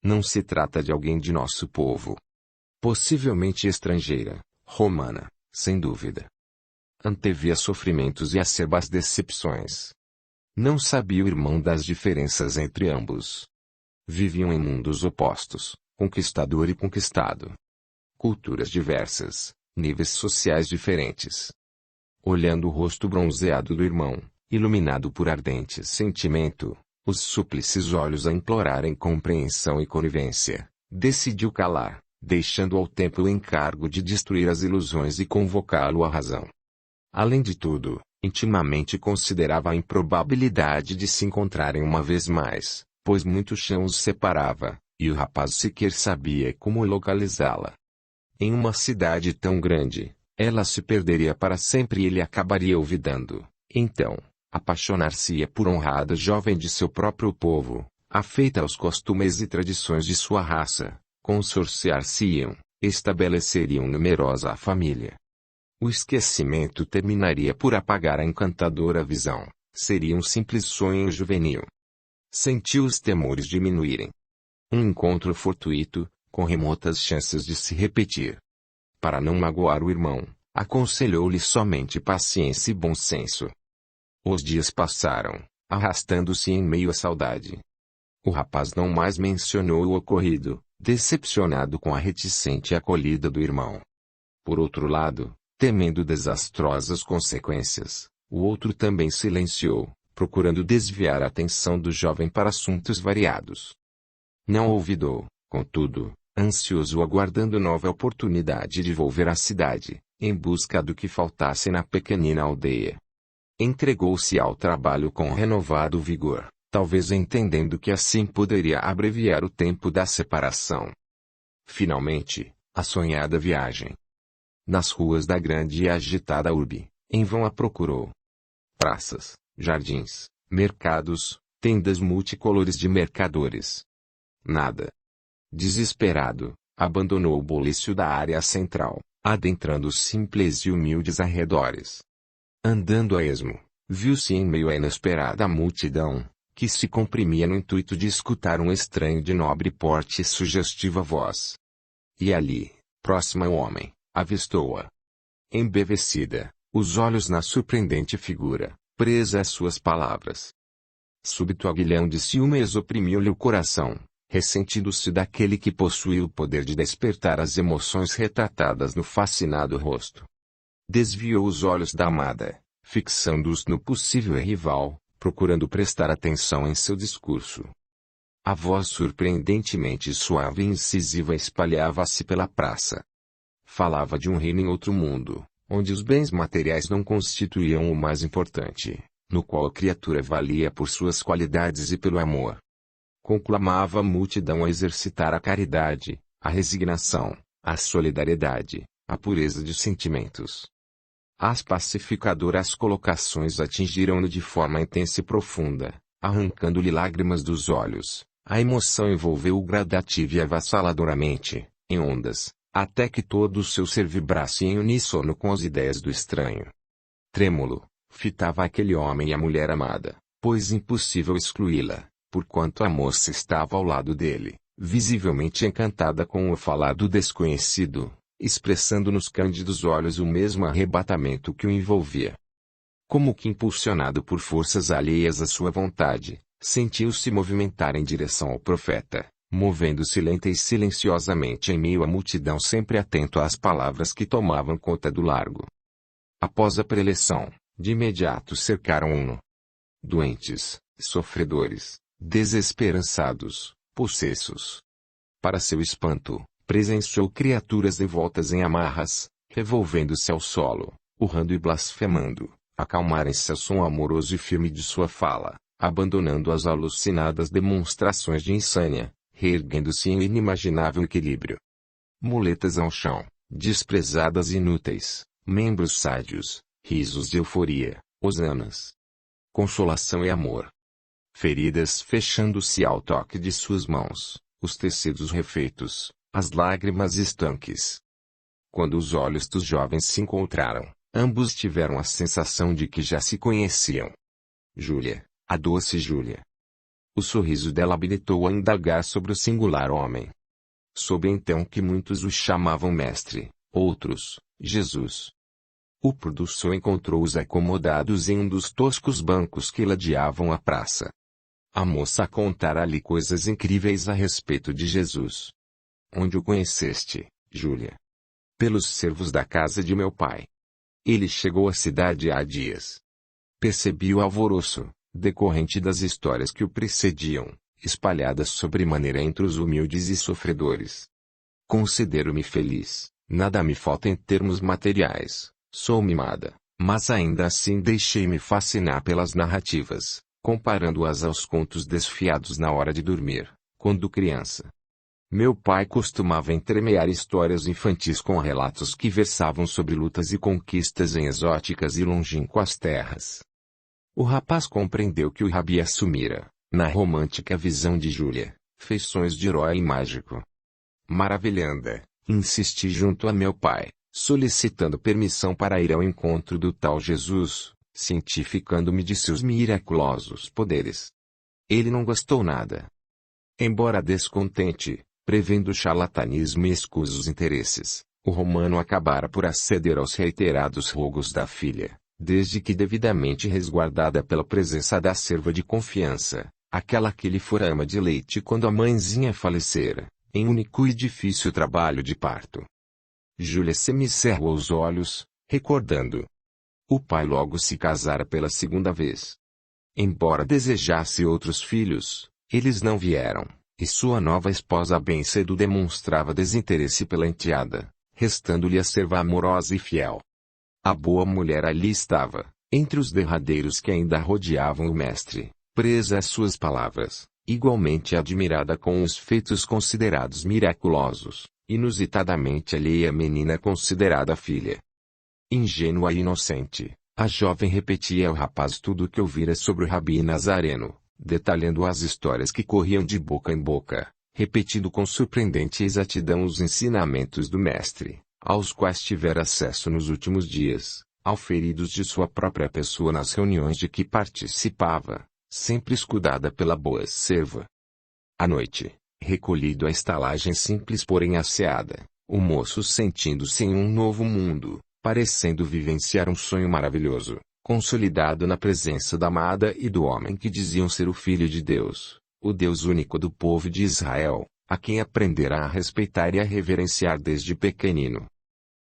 não se trata de alguém de nosso povo. Possivelmente estrangeira, romana, sem dúvida. Antevia sofrimentos e acerbas decepções. Não sabia o irmão das diferenças entre ambos. Viviam em mundos opostos, conquistador e conquistado. Culturas diversas, níveis sociais diferentes. Olhando o rosto bronzeado do irmão, iluminado por ardente sentimento, os súplices olhos a implorarem compreensão e conivência, decidiu calar, deixando ao tempo o encargo de destruir as ilusões e convocá-lo à razão. Além de tudo, intimamente considerava a improbabilidade de se encontrarem uma vez mais, pois muito chão os separava, e o rapaz sequer sabia como localizá-la. Em uma cidade tão grande, ela se perderia para sempre e ele acabaria olvidando. Então, apaixonar-se-ia por honrada jovem de seu próprio povo, afeita aos costumes e tradições de sua raça, consorciar-se-iam, estabeleceriam numerosa família. O esquecimento terminaria por apagar a encantadora visão, seria um simples sonho juvenil. Sentiu os temores diminuírem. Um encontro fortuito, com remotas chances de se repetir. Para não magoar o irmão, aconselhou-lhe somente paciência e bom senso. Os dias passaram, arrastando-se em meio à saudade. O rapaz não mais mencionou o ocorrido, decepcionado com a reticente acolhida do irmão. Por outro lado, temendo desastrosas consequências, o outro também silenciou, procurando desviar a atenção do jovem para assuntos variados. Não olvidou, contudo, ansioso aguardando nova oportunidade de volver à cidade, em busca do que faltasse na pequenina aldeia. Entregou-se ao trabalho com renovado vigor, talvez entendendo que assim poderia abreviar o tempo da separação. Finalmente, a sonhada viagem. Nas ruas da grande e agitada urbe, em vão a procurou. Praças, jardins, mercados, tendas multicolores de mercadores. Nada. Desesperado, abandonou o bulício da área central, adentrando os simples e humildes arredores. Andando a esmo, viu-se em meio à inesperada multidão, que se comprimia no intuito de escutar um estranho de nobre porte e sugestiva voz. E ali, próxima ao homem, avistou-a. Embevecida, os olhos na surpreendente figura, presa às suas palavras. Súbito aguilhão de ciúmes oprimiu-lhe o coração, ressentindo-se daquele que possuía o poder de despertar as emoções retratadas no fascinado rosto. Desviou os olhos da amada, fixando-os no possível rival, procurando prestar atenção em seu discurso. A voz surpreendentemente suave e incisiva espalhava-se pela praça. Falava de um reino em outro mundo, onde os bens materiais não constituíam o mais importante, no qual a criatura valia por suas qualidades e pelo amor. Conclamava a multidão a exercitar a caridade, a resignação, a solidariedade, a pureza de sentimentos. As pacificadoras colocações atingiram-no de forma intensa e profunda, arrancando-lhe lágrimas dos olhos. A emoção envolveu-o gradativa e avassaladoramente, em ondas, até que todo o seu ser vibrasse em uníssono com as ideias do estranho. Trêmulo, fitava aquele homem e a mulher amada, pois impossível excluí-la, porquanto a moça estava ao lado dele, visivelmente encantada com o falar do desconhecido, expressando nos cândidos olhos o mesmo arrebatamento que o envolvia. Como que impulsionado por forças alheias à sua vontade, sentiu-se movimentar em direção ao profeta, movendo-se lenta e silenciosamente em meio à multidão sempre atento às palavras que tomavam conta do largo. Após a preleção, de imediato cercaram-no. Doentes, sofredores, desesperançados, possessos. Para seu espanto, presenciou criaturas devotas em amarras, revolvendo-se ao solo, urrando e blasfemando, acalmarem-se ao som amoroso e firme de sua fala, abandonando as alucinadas demonstrações de insânia, reerguendo-se em inimaginável equilíbrio. Muletas ao chão, desprezadas e inúteis, membros sádios, risos de euforia, hosanas. Consolação e amor. Feridas fechando-se ao toque de suas mãos, os tecidos refeitos, as lágrimas estanques. Quando os olhos dos jovens se encontraram, ambos tiveram a sensação de que já se conheciam. Júlia, a doce Júlia. O sorriso dela habilitou a indagar sobre o singular homem. Soube então que muitos o chamavam mestre, outros, Jesus. O pôr do sol encontrou-os acomodados em um dos toscos bancos que ladeavam a praça. A moça contara-lhe coisas incríveis a respeito de Jesus. Onde o conheceste, Júlia? Pelos servos da casa de meu pai. Ele chegou à cidade há dias. Percebi o alvoroço, decorrente das histórias que o precediam, espalhadas sobremaneira entre os humildes e sofredores. Considero-me feliz, nada me falta em termos materiais, sou mimada, mas ainda assim deixei-me fascinar pelas narrativas, comparando-as aos contos desfiados na hora de dormir, quando criança. Meu pai costumava entremear histórias infantis com relatos que versavam sobre lutas e conquistas em exóticas e longínquas terras. O rapaz compreendeu que o rabi assumira, na romântica visão de Júlia, feições de herói mágico. Maravilhanda, insisti junto a meu pai, solicitando permissão para ir ao encontro do tal Jesus, cientificando-me de seus miraculosos poderes. Ele não gostou nada. Embora descontente, prevendo charlatanismo e escusos interesses, o romano acabara por aceder aos reiterados rogos da filha, desde que devidamente resguardada pela presença da serva de confiança, aquela que lhe fora ama de leite quando a mãezinha falecera, em único e difícil trabalho de parto. Júlia semicerrou os olhos, recordando. O pai logo se casara pela segunda vez. Embora desejasse outros filhos, eles não vieram, e sua nova esposa bem cedo demonstrava desinteresse pela enteada, restando-lhe a serva amorosa e fiel. A boa mulher ali estava, entre os derradeiros que ainda rodeavam o mestre, presa às suas palavras, igualmente admirada com os feitos considerados miraculosos, inusitadamente alheia à menina considerada filha. Ingênua e inocente, a jovem repetia ao rapaz tudo o que ouvira sobre o rabi Nazareno, detalhando as histórias que corriam de boca em boca, repetindo com surpreendente exatidão os ensinamentos do mestre, aos quais tivera acesso nos últimos dias, auferidos de sua própria pessoa nas reuniões de que participava, sempre escudada pela boa serva. À noite, recolhido à estalagem simples porém asseada, o moço sentindo-se em um novo mundo, parecendo vivenciar um sonho maravilhoso, consolidado na presença da amada e do homem que diziam ser o Filho de Deus, o Deus único do povo de Israel, a quem aprenderá a respeitar e a reverenciar desde pequenino.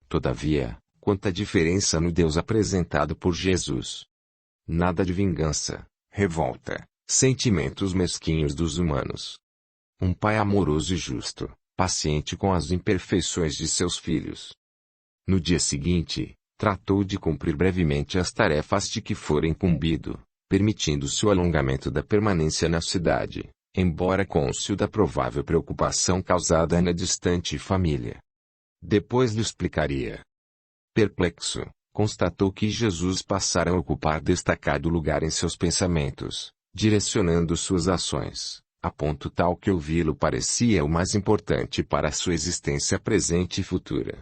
Todavia, quanta diferença no Deus apresentado por Jesus! Nada de vingança, revolta, sentimentos mesquinhos dos humanos. Um pai amoroso e justo, paciente com as imperfeições de seus filhos. No dia seguinte, tratou de cumprir brevemente as tarefas de que fora incumbido, permitindo-se o alongamento da permanência na cidade, embora cônscio da provável preocupação causada na distante família. Depois lhe explicaria. Perplexo, constatou que Jesus passara a ocupar destacado lugar em seus pensamentos, direcionando suas ações, a ponto tal que ouvi-lo parecia o mais importante para a sua existência presente e futura.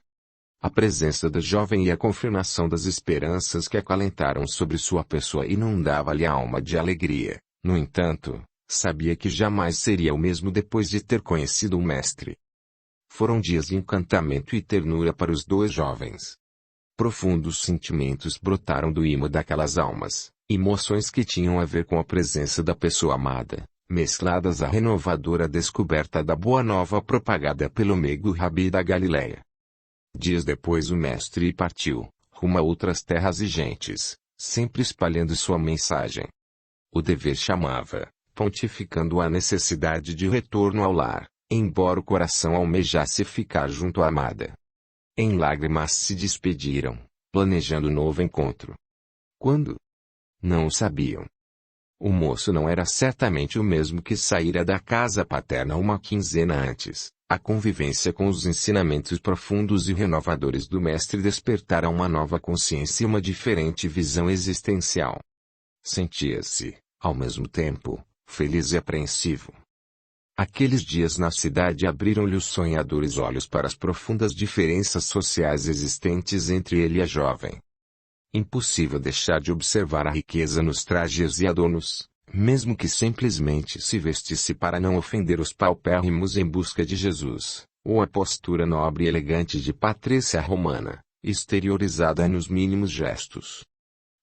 A presença da jovem e a confirmação das esperanças que acalentaram sobre sua pessoa inundava-lhe a alma de alegria. No entanto, sabia que jamais seria o mesmo depois de ter conhecido o mestre. Foram dias de encantamento e ternura para os dois jovens. Profundos sentimentos brotaram do ímã daquelas almas, emoções que tinham a ver com a presença da pessoa amada, mescladas à renovadora descoberta da boa nova propagada pelo meigo rabi da Galileia. Dias depois o mestre partiu, rumo a outras terras e gentes, sempre espalhando sua mensagem. O dever chamava, pontificando a necessidade de retorno ao lar, embora o coração almejasse ficar junto à amada. Em lágrimas se despediram, planejando novo encontro. Quando? Não o sabiam. O moço não era certamente o mesmo que saíra da casa paterna uma quinzena antes. A convivência com os ensinamentos profundos e renovadores do mestre despertara uma nova consciência e uma diferente visão existencial. Sentia-se, ao mesmo tempo, feliz e apreensivo. Aqueles dias na cidade abriram-lhe os sonhadores olhos para as profundas diferenças sociais existentes entre ele e a jovem. Impossível deixar de observar a riqueza nos trajes e adornos, mesmo que simplesmente se vestisse para não ofender os paupérrimos em busca de Jesus, ou a postura nobre e elegante de Patrícia romana, exteriorizada nos mínimos gestos.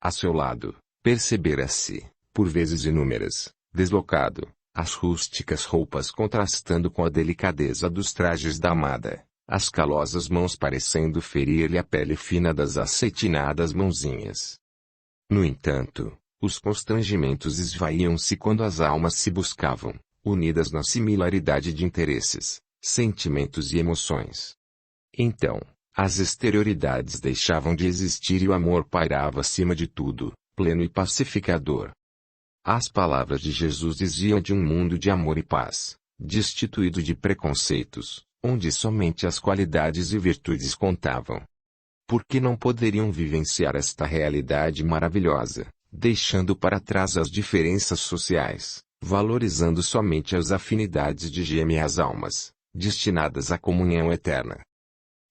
A seu lado, percebera-se, por vezes inúmeras, deslocado, as rústicas roupas contrastando com a delicadeza dos trajes da amada, as calosas mãos parecendo ferir-lhe a pele fina das acetinadas mãozinhas. No entanto, os constrangimentos esvaíam-se quando as almas se buscavam, unidas na similaridade de interesses, sentimentos e emoções. Então, as exterioridades deixavam de existir e o amor pairava acima de tudo, pleno e pacificador. As palavras de Jesus diziam de um mundo de amor e paz, destituído de preconceitos, onde somente as qualidades e virtudes contavam. Por que não poderiam vivenciar esta realidade maravilhosa, deixando para trás as diferenças sociais, valorizando somente as afinidades de gêmeas almas, destinadas à comunhão eterna?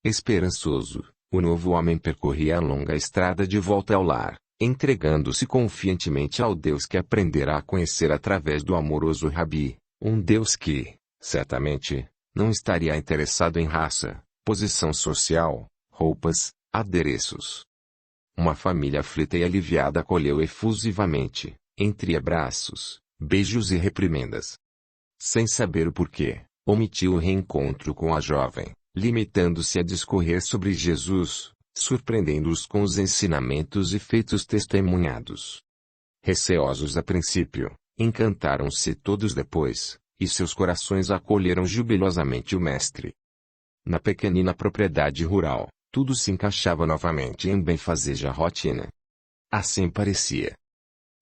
Esperançoso, o novo homem percorria a longa estrada de volta ao lar, entregando-se confiantemente ao Deus que aprenderá a conhecer através do amoroso Rabi, um Deus que, certamente, não estaria interessado em raça, posição social, roupas, adereços. Uma família aflita e aliviada acolheu efusivamente, entre abraços, beijos e reprimendas. Sem saber o porquê, omitiu o reencontro com a jovem, limitando-se a discorrer sobre Jesus, surpreendendo-os com os ensinamentos e feitos testemunhados. Receosos a princípio, encantaram-se todos depois, e seus corações acolheram jubilosamente o mestre. Na pequenina propriedade rural, tudo se encaixava novamente em benfazeja rotina. Assim parecia.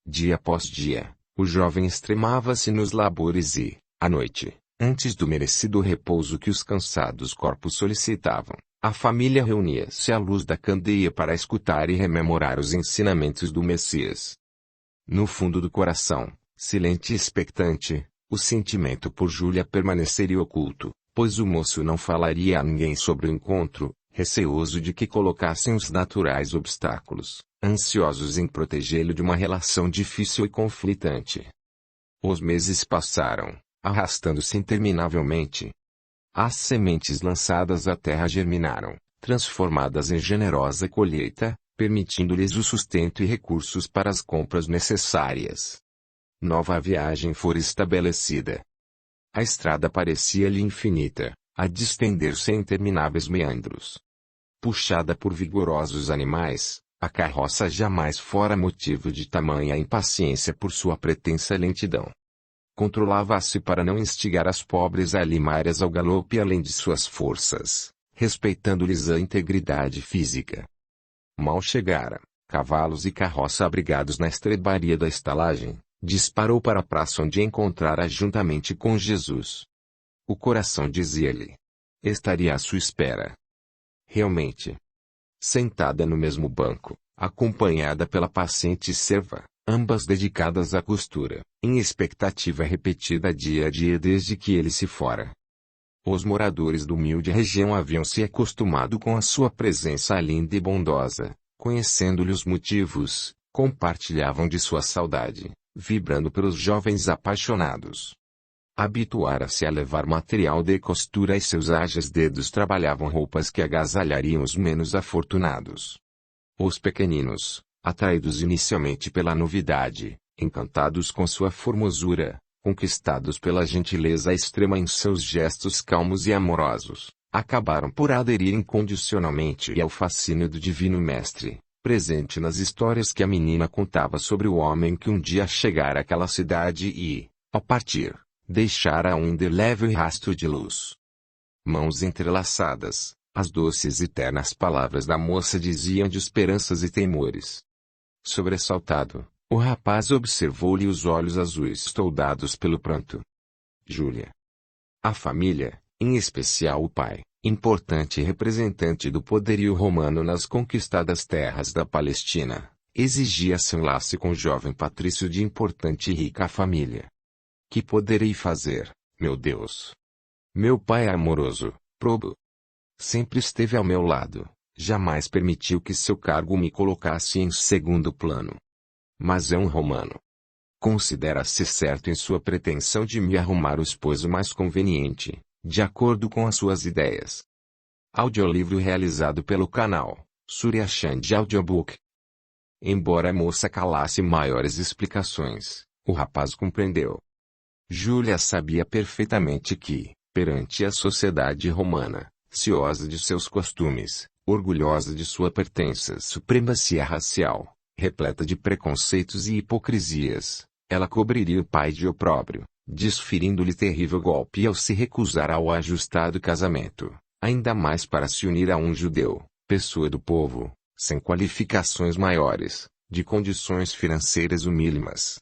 Dia após dia, o jovem extremava-se nos labores e, à noite, antes do merecido repouso que os cansados corpos solicitavam, a família reunia-se à luz da candeia para escutar e rememorar os ensinamentos do Messias. No fundo do coração, silente e expectante, o sentimento por Júlia permaneceria oculto, pois o moço não falaria a ninguém sobre o encontro, receoso de que colocassem os naturais obstáculos, ansiosos em protegê-lo de uma relação difícil e conflitante. Os meses passaram, arrastando-se interminavelmente. As sementes lançadas à terra germinaram, transformadas em generosa colheita, permitindo-lhes o sustento e recursos para as compras necessárias. Nova viagem fora estabelecida. A estrada parecia-lhe infinita, a distender-se em intermináveis meandros. Puxada por vigorosos animais, a carroça jamais fora motivo de tamanha impaciência por sua pretensa lentidão. Controlava-se para não instigar as pobres alimárias ao galope além de suas forças, respeitando-lhes a integridade física. Mal chegara, cavalos e carroça abrigados na estrebaria da estalagem, disparou para a praça onde encontrara juntamente com Jesus. O coração dizia-lhe: estaria à sua espera. Realmente. Sentada no mesmo banco, acompanhada pela paciente serva, ambas dedicadas à costura, em expectativa repetida dia a dia desde que ele se fora. Os moradores da humilde região haviam se acostumado com a sua presença linda e bondosa, conhecendo-lhe os motivos, compartilhavam de sua saudade, vibrando pelos jovens apaixonados. Habituara-se a levar material de costura e seus ágeis dedos trabalhavam roupas que agasalhariam os menos afortunados. Os pequeninos, atraídos inicialmente pela novidade, encantados com sua formosura, conquistados pela gentileza extrema em seus gestos calmos e amorosos, acabaram por aderir incondicionalmente ao fascínio do divino mestre, presente nas histórias que a menina contava sobre o homem que um dia chegara àquela cidade e, ao partir, deixara um indelével rastro de luz. Mãos entrelaçadas, as doces e ternas palavras da moça diziam de esperanças e temores. Sobressaltado, o rapaz observou-lhe os olhos azuis toldados pelo pranto. Júlia. A família, em especial o pai, importante representante do poderio romano nas conquistadas terras da Palestina, exigia seu enlace com o jovem patrício de importante e rica família. Que poderei fazer, meu Deus? Meu pai é amoroso, probo. Sempre esteve ao meu lado, jamais permitiu que seu cargo me colocasse em segundo plano. Mas é um romano. Considera-se certo em sua pretensão de me arrumar o esposo mais conveniente, de acordo com as suas ideias. Audiolivro realizado pelo canal Surya Chand Audiobook. Embora a moça calasse maiores explicações, o rapaz compreendeu. Júlia sabia perfeitamente que, perante a sociedade romana, ciosa de seus costumes, orgulhosa de sua pertença à supremacia racial, repleta de preconceitos e hipocrisias, ela cobriria o pai de opróbrio, desferindo-lhe terrível golpe ao se recusar ao ajustado casamento, ainda mais para se unir a um judeu, pessoa do povo, sem qualificações maiores, de condições financeiras humílimas.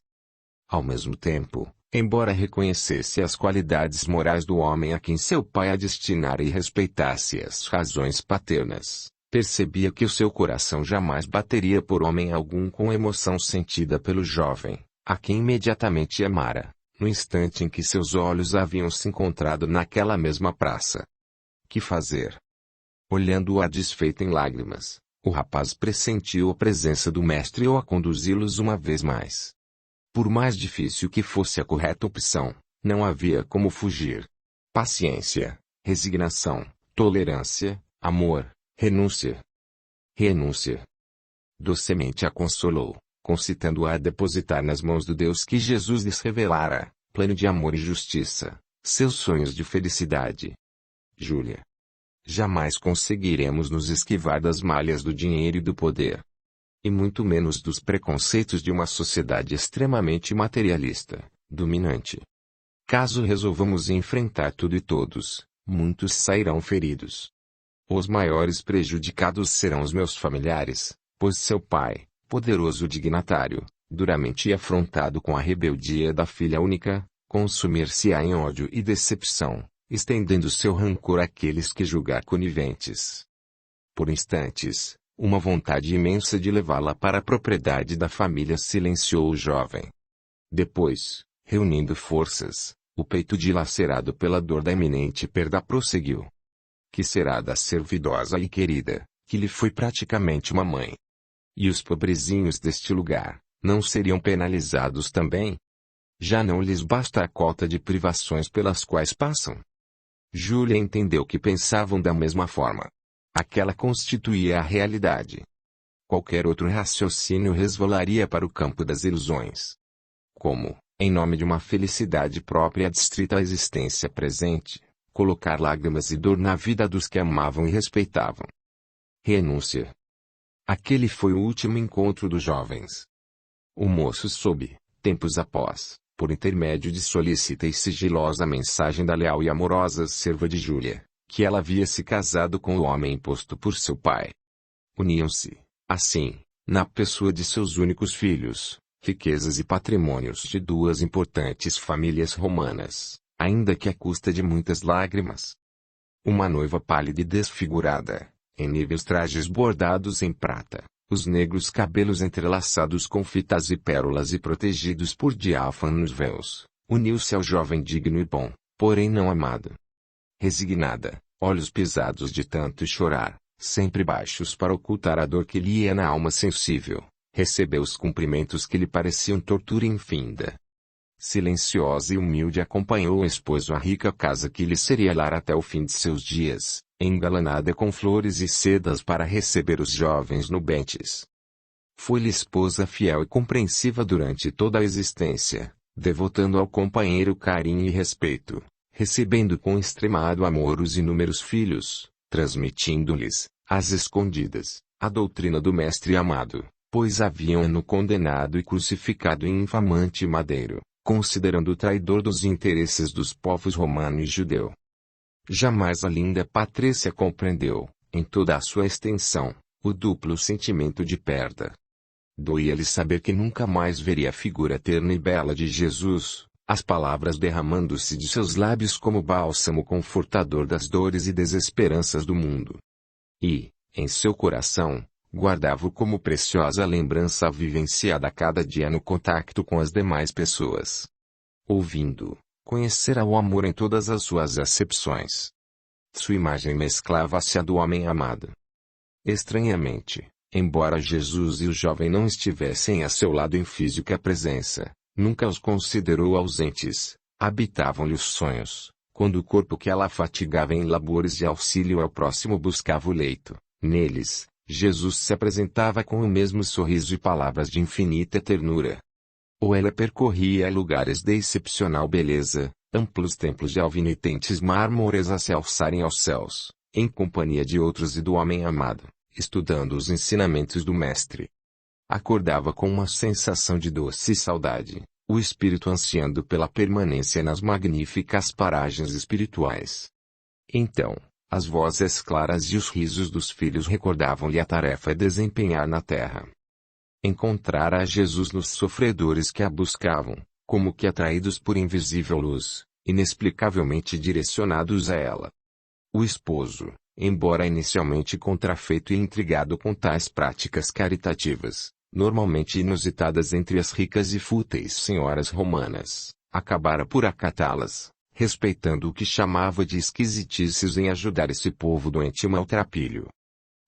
Ao mesmo tempo, embora reconhecesse as qualidades morais do homem a quem seu pai a destinara e respeitasse as razões paternas, percebia que o seu coração jamais bateria por homem algum com emoção sentida pelo jovem, a quem imediatamente amara, no instante em que seus olhos haviam se encontrado naquela mesma praça. Que fazer? Olhando-a desfeita em lágrimas, o rapaz pressentiu a presença do mestre ou a conduzi-los uma vez mais. Por mais difícil que fosse a correta opção, não havia como fugir. Paciência, resignação, tolerância, amor, renúncia. Renúncia. Docemente a consolou, concitando-a a depositar nas mãos do Deus que Jesus lhes revelara, plano de amor e justiça, seus sonhos de felicidade. Júlia. Jamais conseguiremos nos esquivar das malhas do dinheiro e do poder. E muito menos dos preconceitos de uma sociedade extremamente materialista, dominante. Caso resolvamos enfrentar tudo e todos, muitos sairão feridos. Os maiores prejudicados serão os meus familiares, pois seu pai, poderoso dignatário, duramente afrontado com a rebeldia da filha única, consumir-se-á em ódio e decepção, estendendo seu rancor àqueles que julgar coniventes. Por instantes, uma vontade imensa de levá-la para a propriedade da família silenciou o jovem. Depois, reunindo forças, o peito dilacerado pela dor da iminente perda prosseguiu. Que será da servidosa e querida, que lhe foi praticamente uma mãe? E os pobrezinhos deste lugar, não seriam penalizados também? Já não lhes basta a cota de privações pelas quais passam? Júlia entendeu que pensavam da mesma forma. Aquela constituía a realidade. Qualquer outro raciocínio resvalaria para o campo das ilusões. Como, em nome de uma felicidade própria adstrita à existência presente, colocar lágrimas e dor na vida dos que amavam e respeitavam. Renúncia. Aquele foi o último encontro dos jovens. O moço soube, tempos após, por intermédio de solícita e sigilosa mensagem da leal e amorosa serva de Júlia, que ela havia se casado com o homem imposto por seu pai. Uniam-se, assim, na pessoa de seus únicos filhos, riquezas e patrimônios de duas importantes famílias romanas, ainda que à custa de muitas lágrimas. Uma noiva pálida e desfigurada, em níveis trajes bordados em prata, os negros cabelos entrelaçados com fitas e pérolas e protegidos por diáfanos véus, uniu-se ao jovem digno e bom, porém não amado. Resignada, olhos pesados de tanto chorar, sempre baixos para ocultar a dor que lhe ia na alma sensível, recebeu os cumprimentos que lhe pareciam tortura infinda. Silenciosa e humilde acompanhou o esposo à rica casa que lhe seria lar até o fim de seus dias, engalanada com flores e sedas para receber os jovens nubentes. Foi-lhe esposa fiel e compreensiva durante toda a existência, devotando ao companheiro carinho e respeito, recebendo com extremado amor os inúmeros filhos, transmitindo-lhes, às escondidas, a doutrina do mestre amado, pois haviam-no condenado e crucificado em infamante madeiro, considerando o traidor dos interesses dos povos romano e judeu. Jamais a linda Patrícia compreendeu, em toda a sua extensão, o duplo sentimento de perda. Doía-lhe saber que nunca mais veria a figura terna e bela de Jesus, as palavras derramando-se de seus lábios como bálsamo confortador das dores e desesperanças do mundo. E, em seu coração, guardava-o como preciosa lembrança vivenciada a cada dia no contacto com as demais pessoas. Ouvindo, conhecera o amor em todas as suas acepções. Sua imagem mesclava-se à do homem amado. Estranhamente, embora Jesus e o jovem não estivessem a seu lado em física presença, Nunca os considerou ausentes, habitavam-lhe os sonhos, quando o corpo que ela fatigava em labores de auxílio ao próximo buscava o leito. Neles, Jesus se apresentava com o mesmo sorriso e palavras de infinita ternura. Ou ela percorria lugares de excepcional beleza, amplos templos de alvinetentes mármores a se alçarem aos céus, em companhia de outros e do homem amado, estudando os ensinamentos do Mestre. Acordava com uma sensação de doce saudade, o espírito ansiando pela permanência nas magníficas paragens espirituais. Então, as vozes claras e os risos dos filhos recordavam-lhe a tarefa a desempenhar na terra. Encontrara a Jesus nos sofredores que a buscavam, como que atraídos por invisível luz, inexplicavelmente direcionados a ela. O esposo, embora inicialmente contrafeito e intrigado com tais práticas caritativas, normalmente inusitadas entre as ricas e fúteis senhoras romanas, acabara por acatá-las, respeitando o que chamava de esquisitices em ajudar esse povo doente e maltrapilho.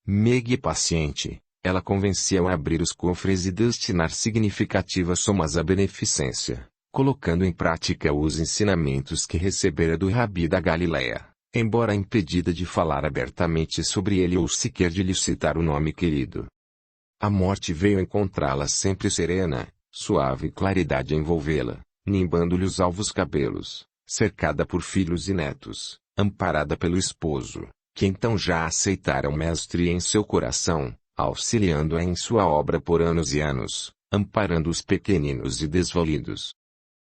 Meiga e paciente, ela convencia-o a abrir os cofres e destinar significativas somas à beneficência, colocando em prática os ensinamentos que recebera do Rabi da Galileia, embora impedida de falar abertamente sobre ele ou sequer de lhe citar o nome querido. A morte veio encontrá-la sempre serena, suave claridade a envolvê-la, nimbando-lhe os alvos cabelos, cercada por filhos e netos, amparada pelo esposo, que então já aceitara o Mestre em seu coração, auxiliando-a em sua obra por anos e anos, amparando os pequeninos e desvalidos.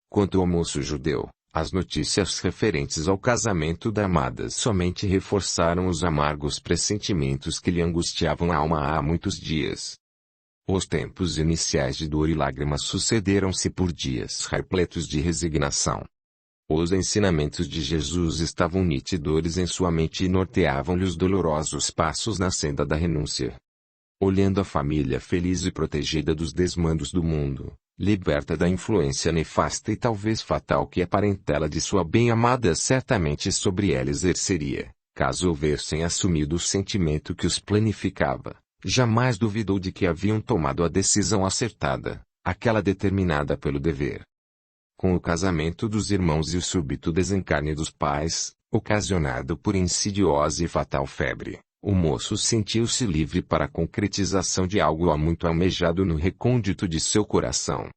Quanto ao moço judeu, as notícias referentes ao casamento da amada somente reforçaram os amargos pressentimentos que lhe angustiavam a alma há muitos dias. Os tempos iniciais de dor e lágrimas sucederam-se por dias repletos de resignação. Os ensinamentos de Jesus estavam nitidores em sua mente e norteavam-lhe os dolorosos passos na senda da renúncia. Olhando a família feliz e protegida dos desmandos do mundo, liberta da influência nefasta e talvez fatal que a parentela de sua bem-amada certamente sobre ela exerceria, caso houvessem assumido o sentimento que os planificava, jamais duvidou de que haviam tomado a decisão acertada, aquela determinada pelo dever. Com o casamento dos irmãos e o súbito desencarne dos pais, ocasionado por insidiosa e fatal febre, o moço sentiu-se livre para a concretização de algo há muito almejado no recôndito de seu coração.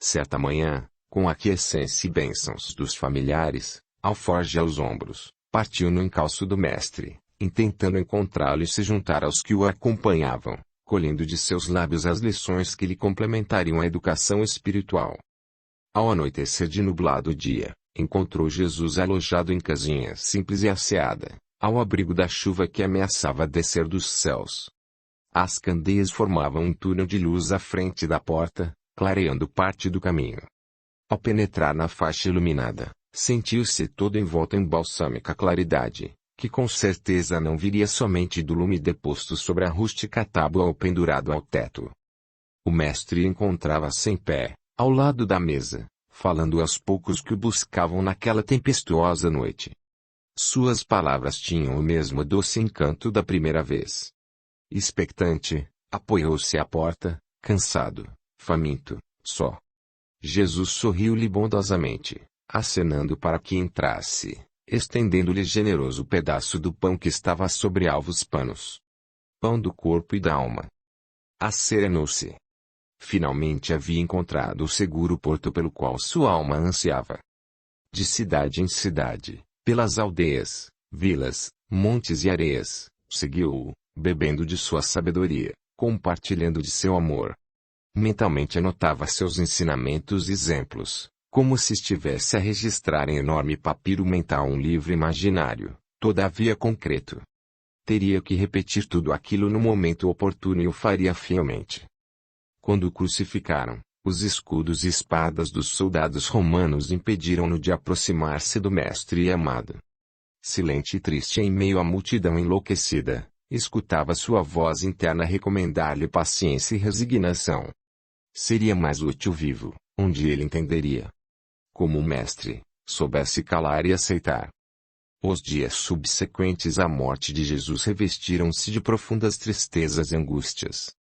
Certa manhã, com a aquiescência e bênçãos dos familiares, alforje aos ombros, partiu no encalço do Mestre, intentando encontrá-lo e se juntar aos que o acompanhavam, colhendo de seus lábios as lições que lhe complementariam a educação espiritual. Ao anoitecer de nublado dia, encontrou Jesus alojado em casinha simples e asseada, ao abrigo da chuva que ameaçava descer dos céus. As candeias formavam um túnel de luz à frente da porta, clareando parte do caminho. Ao penetrar na faixa iluminada, sentiu-se todo envolto em balsâmica claridade, que com certeza não viria somente do lume deposto sobre a rústica tábua ou pendurado ao teto. O Mestre encontrava-se em pé, ao lado da mesa, falando aos poucos que o buscavam naquela tempestuosa noite. Suas palavras tinham o mesmo doce encanto da primeira vez. Expectante, apoiou-se à porta, cansado, faminto, só. Jesus sorriu-lhe bondosamente, acenando para que entrasse, estendendo-lhe generoso pedaço do pão que estava sobre alvos panos. Pão do corpo e da alma. Acerenou-se. Finalmente havia encontrado o seguro porto pelo qual sua alma ansiava. De cidade em cidade, pelas aldeias, vilas, montes e areias, seguiu-o, bebendo de sua sabedoria, compartilhando de seu amor. Mentalmente anotava seus ensinamentos e exemplos, como se estivesse a registrar em enorme papiro mental um livro imaginário, todavia concreto. Teria que repetir tudo aquilo no momento oportuno e o faria fielmente. Quando o crucificaram, os escudos e espadas dos soldados romanos impediram-no de aproximar-se do Mestre e amado. Silente e triste em meio à multidão enlouquecida, escutava sua voz interna recomendar-lhe paciência e resignação. Seria mais útil vivo, onde ele entenderia. Como o Mestre, soubesse calar e aceitar. Os dias subsequentes à morte de Jesus revestiram-se de profundas tristezas e angústias.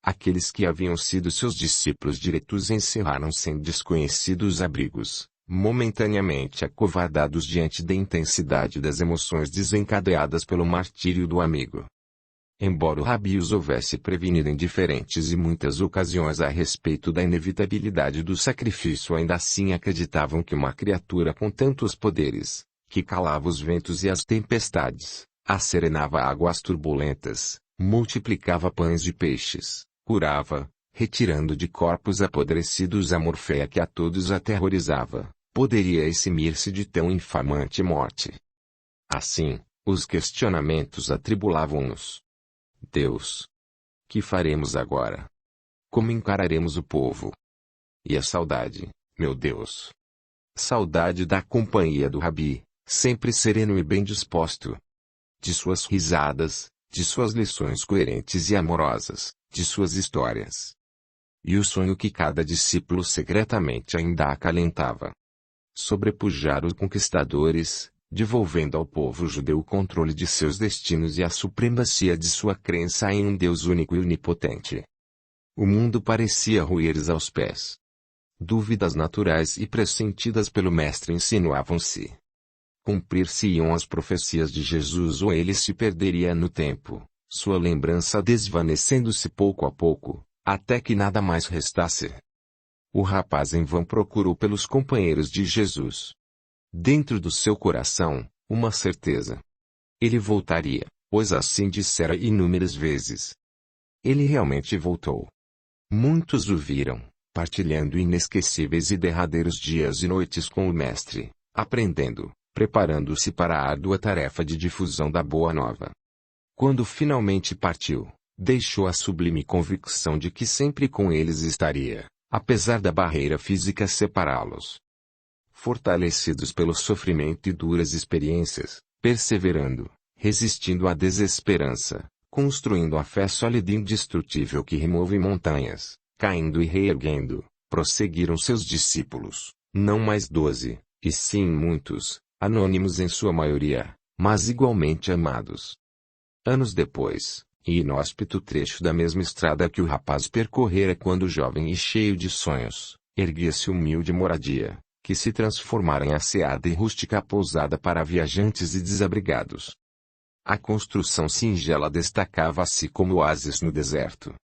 Aqueles que haviam sido seus discípulos diretos encerraram-se em desconhecidos abrigos, momentaneamente acovardados diante da intensidade das emoções desencadeadas pelo martírio do amigo. Embora o Rabi os houvesse prevenido em diferentes e muitas ocasiões a respeito da inevitabilidade do sacrifício, ainda assim acreditavam que uma criatura com tantos poderes, que calava os ventos e as tempestades, asserenava águas turbulentas, multiplicava pães e peixes, curava, retirando de corpos apodrecidos a morféia que a todos aterrorizava, poderia eximir-se de tão infamante morte. Assim, os questionamentos atribulavam-nos. Deus, que faremos agora? Como encararemos o povo? E a saudade, meu Deus? Saudade da companhia do Rabi, sempre sereno e bem disposto. De suas risadas, de suas lições coerentes e amorosas, de suas histórias. E o sonho que cada discípulo secretamente ainda acalentava. Sobrepujar os conquistadores, devolvendo ao povo judeu o controle de seus destinos e a supremacia de sua crença em um Deus único e onipotente. O mundo parecia ruir-lhes aos pés. Dúvidas naturais e pressentidas pelo Mestre insinuavam-se. Cumprir-se-iam as profecias de Jesus ou ele se perderia no tempo, sua lembrança desvanecendo-se pouco a pouco, até que nada mais restasse. O rapaz em vão procurou pelos companheiros de Jesus. Dentro do seu coração, uma certeza. Ele voltaria, pois assim dissera inúmeras vezes. Ele realmente voltou. Muitos o viram, partilhando inesquecíveis e derradeiros dias e noites com o Mestre, aprendendo, preparando-se para a árdua tarefa de difusão da Boa Nova. Quando finalmente partiu, deixou a sublime convicção de que sempre com eles estaria, apesar da barreira física separá-los. Fortalecidos pelo sofrimento e duras experiências, perseverando, resistindo à desesperança, construindo a fé sólida e indestrutível que remove montanhas, caindo e reerguendo, prosseguiram seus discípulos, não mais 12, e sim muitos, anônimos em sua maioria, mas igualmente amados. Anos depois, e inóspito trecho da mesma estrada que o rapaz percorrera quando jovem e cheio de sonhos, erguia-se humilde moradia, que se transformara em asseada e rústica pousada para viajantes e desabrigados. A construção singela destacava-se como oásis no deserto.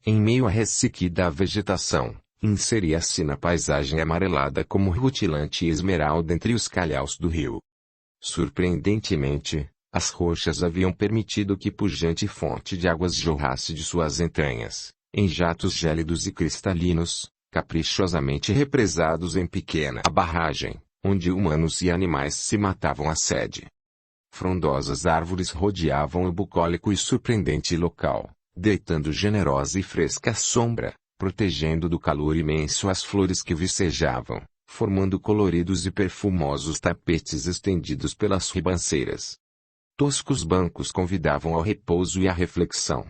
Em meio à ressequida vegetação, inseria-se na paisagem amarelada como rutilante esmeralda entre os calhaus do rio. Surpreendentemente, as rochas haviam permitido que pujante fonte de águas jorrasse de suas entranhas, em jatos gélidos e cristalinos, caprichosamente represados em pequena barragem, onde humanos e animais se matavam à sede. Frondosas árvores rodeavam o bucólico e surpreendente local, deitando generosa e fresca sombra, protegendo do calor imenso as flores que vicejavam, formando coloridos e perfumosos tapetes estendidos pelas ribanceiras. Toscos bancos convidavam ao repouso e à reflexão.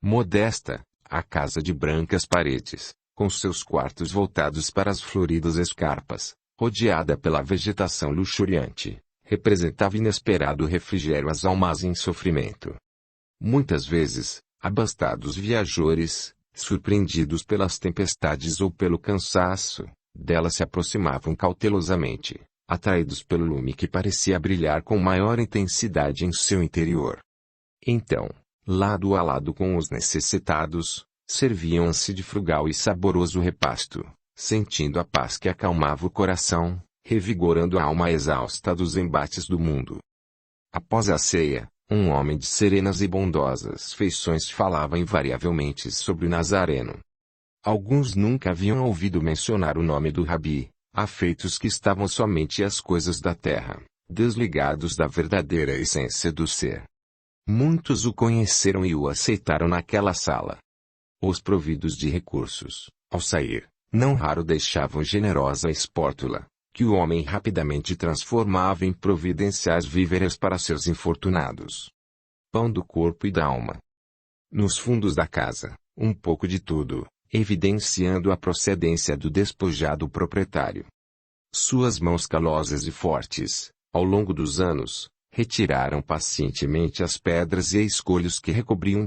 Modesta, a casa de brancas paredes, com seus quartos voltados para as floridas escarpas, rodeada pela vegetação luxuriante, representava inesperado refrigério às almas em sofrimento. Muitas vezes, abastados viajores, surpreendidos pelas tempestades ou pelo cansaço, dela se aproximavam cautelosamente, atraídos pelo lume que parecia brilhar com maior intensidade em seu interior. Então, lado a lado com os necessitados, serviam-se de frugal e saboroso repasto, sentindo a paz que acalmava o coração, revigorando a alma exausta dos embates do mundo. Após a ceia, um homem de serenas e bondosas feições falava invariavelmente sobre o Nazareno. Alguns nunca haviam ouvido mencionar o nome do Rabi, afeitos que estavam somente às coisas da terra, desligados da verdadeira essência do ser. Muitos o conheceram e o aceitaram naquela sala. Os providos de recursos, ao sair, não raro deixavam generosa espórtula, que o homem rapidamente transformava em providenciais víveres para seus infortunados. Pão do corpo e da alma. Nos fundos da casa, um pouco de tudo, evidenciando a procedência do despojado proprietário. Suas mãos calosas e fortes, ao longo dos anos, retiraram pacientemente as pedras e escolhos que recobriam